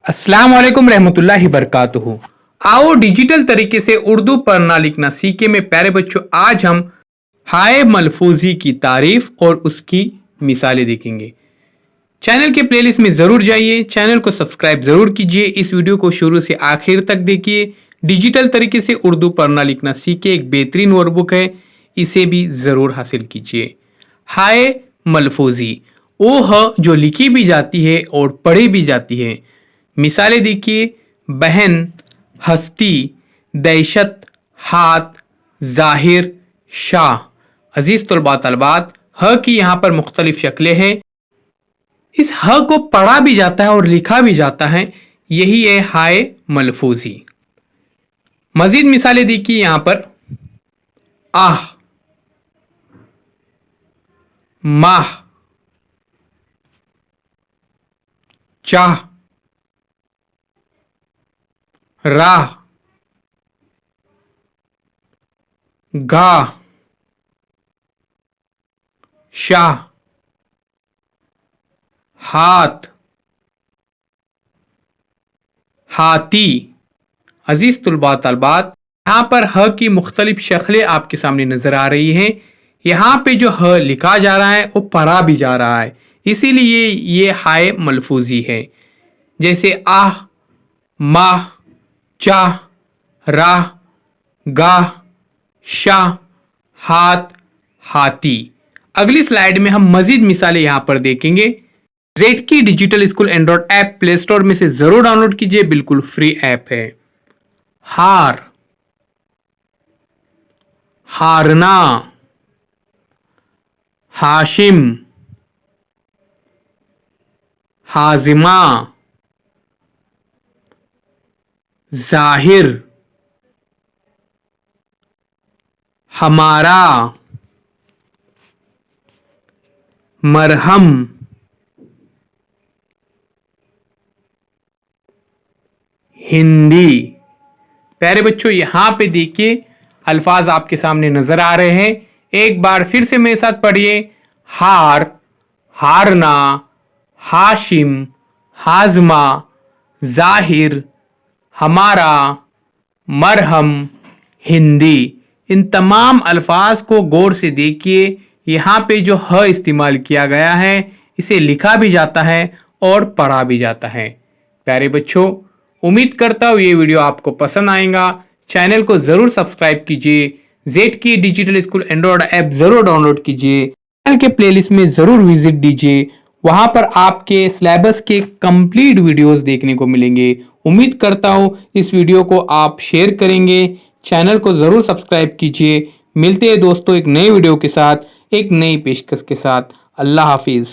अस्सलाम वालेकुम रहमतुल्लाहि बरकातुहू। आओ डिजिटल तरीके से उर्दू पढ़ना लिखना सीखे में प्यारे बच्चों, आज हम हाय मलफूजी की तारीफ और उसकी मिसालें देखेंगे। चैनल के प्लेलिस्ट में ज़रूर जाइए, चैनल को सब्सक्राइब ज़रूर कीजिए, इस वीडियो को शुरू से आखिर तक देखिए। डिजिटल तरीके से उर्दू पढ़ना लिखना सीखे एक बेहतरीन वर्कबुक है, इसे भी ज़रूर हासिल कीजिए। हाय मलफूजी वो ह जो लिखी भी जाती है और पढ़ी भी जाती है। मिसालें देखिए, बहन, हस्ती, दहशत, हाथ, जाहिर, शाह। अजीज तलबा तलबात, ह की यहाँ पर मुख्तलिफ शक्लें हैं। इस ह को पढ़ा भी जाता है और लिखा भी जाता है, यही है हाय मलफूजी। मजीद मिसालें देखिए यहाँ पर, आह, माह, चाह, राह, गाह, शाह, हाथ, हाथी। अजीज तुलबा तलबात, यहाँ पर ह की मुख्तलिफ शक्लें आपके सामने नजर आ रही हैं। यहाँ पे जो ह लिखा जा रहा है वो पढ़ा भी जा रहा है, इसीलिए ये हाय मलफूजी है। जैसे आह, माह, चाह, राह, गाह, शाह, हाथ, हाथी। अगली स्लाइड में हम मजीद मिसालें यहाँ पर देखेंगे। जेड की digital school Android app play store में से जरूर डाउनलोड कीजिए, बिल्कुल फ्री ऐप है। हार, हारना, हाशिम, हाजिमा, जाहिर, हमारा, मरहम, हिंदी। प्यारे बच्चों, यहां पे देखिए अल्फाज आपके सामने नजर आ रहे हैं। एक बार फिर से मेरे साथ पढ़िए। हार, हारना, हाशिम, हाजमा, जाहिर, हमारा, मरहम, हिंदी। इन तमाम अल्फाज को गौर से देखिए। यहाँ पे जो ह इस्तेमाल किया गया है, इसे लिखा भी जाता है और पढ़ा भी जाता है। प्यारे बच्चों, उम्मीद करता हूँ ये वीडियो आपको पसंद आएगा। चैनल को ज़रूर सब्सक्राइब कीजिए। जेड की डिजिटल स्कूल एंड्रॉयड ऐप ज़रूर डाउनलोड कीजिए। चैनल के प्लेलिस्ट में ज़रूर विजिट दीजिए, वहां पर आपके सिलेबस के कंप्लीट वीडियोस देखने को मिलेंगे। उम्मीद करता हूँ इस वीडियो को आप शेयर करेंगे। चैनल को ज़रूर सब्सक्राइब कीजिए। मिलते हैं दोस्तों एक नए वीडियो के साथ, एक नई पेशकश के साथ। अल्लाह हाफिज़।